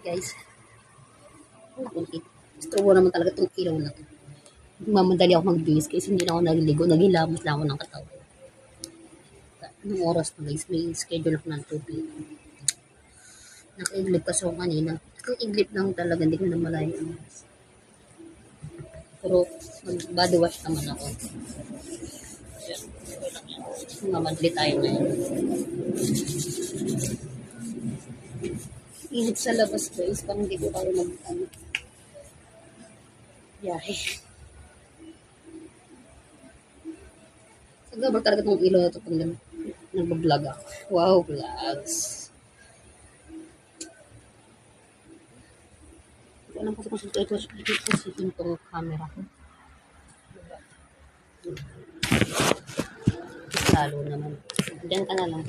guys. Gusto ko naman talaga itong ilaw na to. Mamadali ako mag-base kasi hindi na ako naliligo. Naghilamos lang ako ng katawan. Anong oras na guys? May schedule ako ng 2 p.m. Naka-iglip kasi ako kanina. Ang iglip lang talaga. Hindi ko na malayo. Pero mag-body wash naman ako. Mamadali tayo ngayon. Init sa labas guys. Parang hindi ko tayo biyahe. Sagabal talaga itong ilaw na ito pag nag-vlog ako. Wow, vlogs. Hindi ko alam kasi kung ito itong camera ko. Lalo naman. Diyan ka na lang.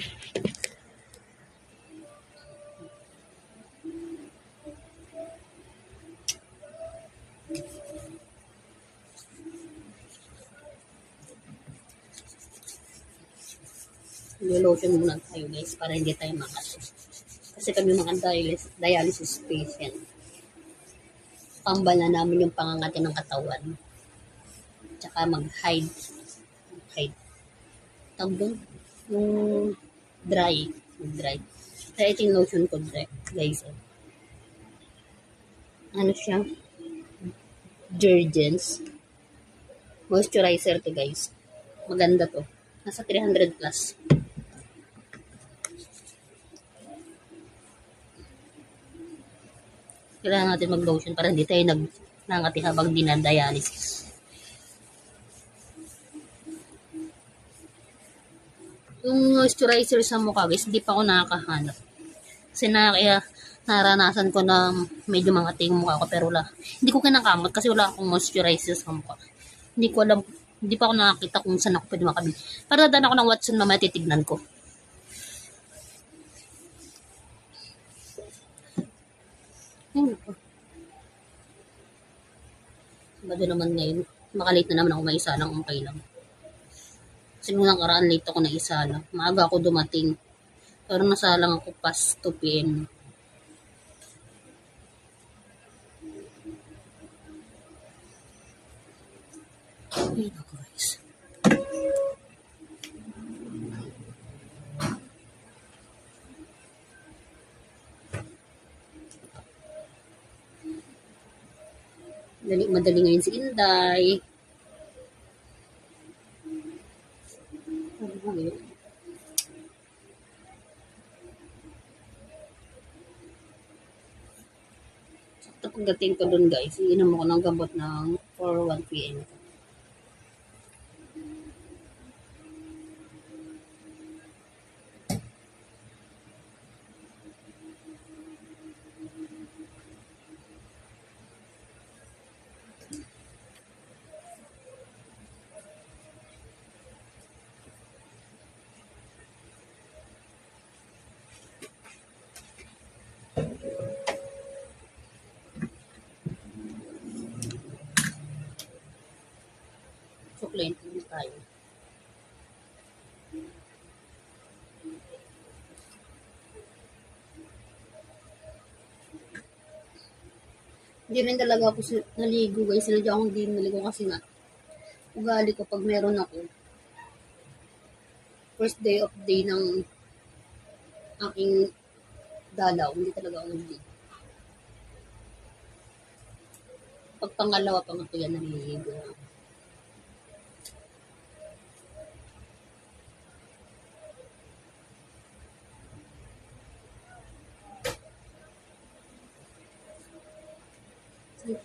Lotion muna tayo guys para hindi tayo makaso. Kasi kami mga dialysis patient. Pambal na namin yung pangangati ng katawan. Tsaka mag-hide. Tawag doon? Yung dry. Mag-dry. Kaya ito yung lotion ko guys. Ano siya? Jergens. Moisturizer to guys. Maganda to. Nasa 300 plus. Kailangan natin mag-lotion para hindi tayo nangangati habang dinadialysis. Yung moisturizer sa mukha guys, hindi pa ako nakakahanap. Kasi naranasan ko na medyo mangati yung mukha ko pero hindi ko kinakamot kasi wala akong moisturizer sa mukha. Hindi ko alam, hindi pa ako nakakita kung saan ako pwede makabili. Para dadaan ako ng Watson na matitignan ko. Bado naman ngayon, makalate na naman ako may isa lang, okay lang. Kasi nung nakaraan late ako na isa lang. Maaga ako dumating. Pero nasalang ako past 2 p.m. Ay, naku guys. Madali ngayon si Inday. Sakto pagdating ko dun guys, iinom ako ng gamot ng 4:01 p.m. Suklent din tayo. Hindi rin talaga ako naligo guys. Sinadya akong hindi naligo kasi nga ugali ko pag meron ako first day of day ng aking dalaw. Hindi talaga ako naligo. Pag pangalawa pa nga ito yan naliligo na.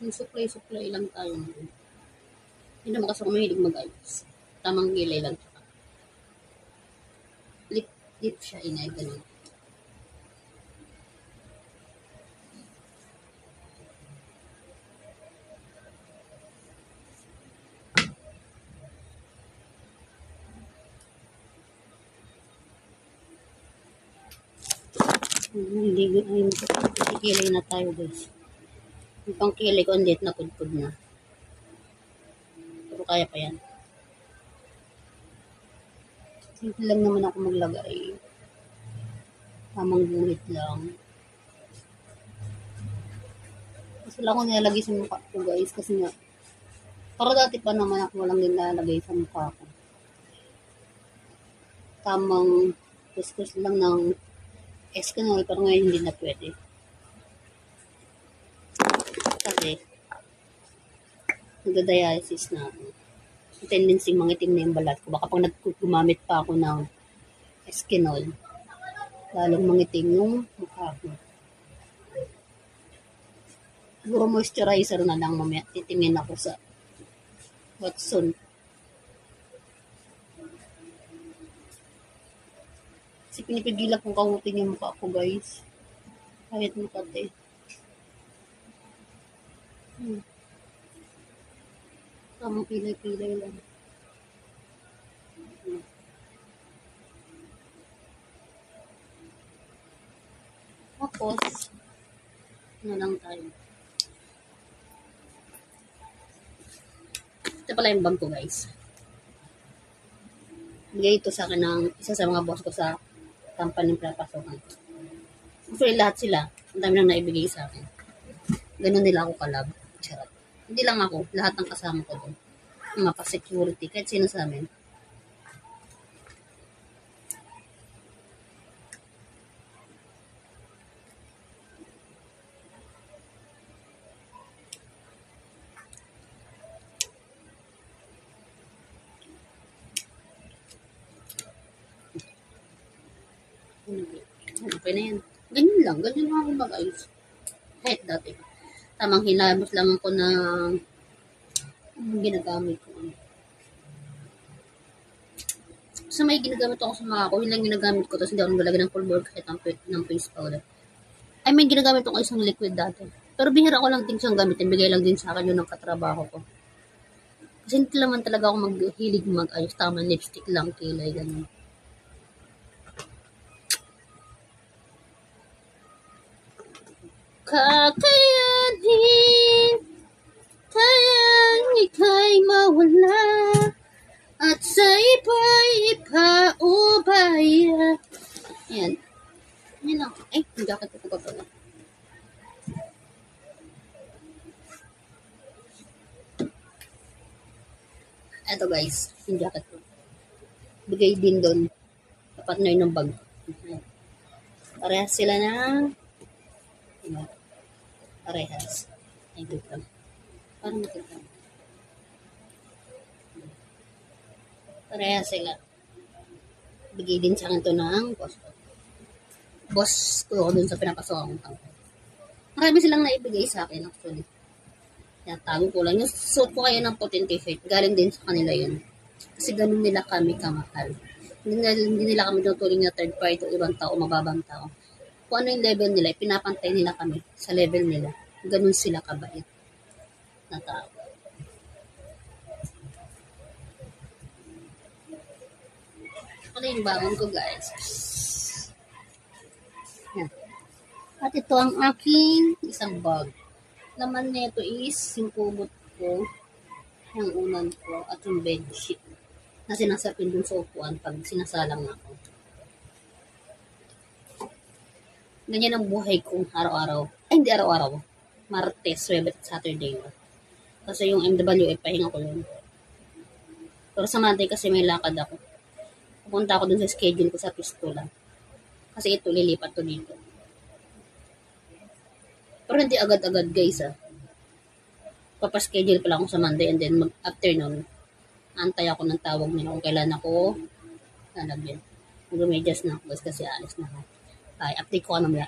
Supply lang tayo. Hindi naman kasi ako mahilig mag-ayos. Tamang gilay lang. Lip siya, inay, ganun. Hindi, ayun, kilay na tayo guys. Yung pangkilay ko, andit na pudpud na. Pero kaya pa yan. Simple lang naman ako maglagay. Tamang guhit lang. Wala akong nilalagay sa mukha ko guys kasi nga para dati pa naman ako walang nilalagay sa mukha ko. Tamang kuskus lang ng escanol pero ngayon hindi na pwede. Kasi nagda-dialysis na ako. Tendency mangitim na yung balat ko. Baka pag gumamit pa ako ng escanol, lalong mangitim yung mukha ko. Siguro moisturizer na lang mamaya. Titingin ako sa Watson. Kasi pinipigilan kong kahutin yung mukha ko guys. Kahit makate. Tamang pilay-pilay lang. Tapos, ano lang tayo. Ito pala yung bag ko guys. Bigay ito sa akin ng isa sa mga boss ko sa company ng pinapasokan. Actually, lahat sila. Ang dami nang naibigay sa akin. Ganun nila ako kalab. Charot. Hindi lang ako. Lahat ng kasama ko doon. Mga pa-security. Kahit sino sa amin. Okay na yan. Ganyan lang. Ganyan lang ako mag-ayos. Kahit dati. Tamang hilamos lang ako na ginagamit ko. Sa may ginagamit ako sa mga ko, yun lang ginagamit ko. Tapos hindi ako nagalagay ng pulbor kahit ng face powder. Ay, may ginagamit ako isang liquid dati. Pero bihira ko lang din siyang gamitin. Bigay lang din sa akin yun ng katrabaho ko. Kasi hindi naman talaga ako maghilig mag-ayos. Tama, lipstick lang, kilay, ganun. Kakayanin, kayang ika'y mawala, at sa iba'y ipaubaya. Ayan. Ayan lang. Ay, yung jacket ko pa pala. Eto guys, yung jacket ko. Bigay din doon. Partner ng bag. Parehas sila ng parehas. Ay, good lang. Parang maganda. Parehas sila. Bigay din sa akin to ng boss ko. Boss ko dun sa pinapasokan ko. Marami silang naibigay sa akin actually. Kaya tago ko lang. Yung suot ko kayo ng puting t-shirt. Galing din sa kanila yun. Kasi ganun nila kami kamahal. Hindi nila kami tuturing na third party o ibang tao, mababang tao. Kung ano yung level nila, pinapantay nila kami sa level nila. Ganun sila kabait na tao. Ano yung bagon ko guys? Yan. At ito ang aking isang bag. Laman nito is yung kubot ko, yung unan ko, at yung bedsheet na sinasapin dun sa upuan pag sinasalang ako. Ganyan ang buhay kong araw-araw. Ay, hindi araw-araw. Martes, Webet, Saturday. Kasi yung MWF, pahinga ko yun. Pero sa Monday kasi may lakad ako. Pupunta ako dun sa schedule ko sa Pistola. Kasi ito, lilipat to dito. Pero hindi agad-agad guys Papaschedule pala ako sa Monday and then afternoon, antay ako ng tawag nila kung kailan ako lalagyan. Mag-medyas na ako guys kasi alis na ako. Ay, update ko ano maya.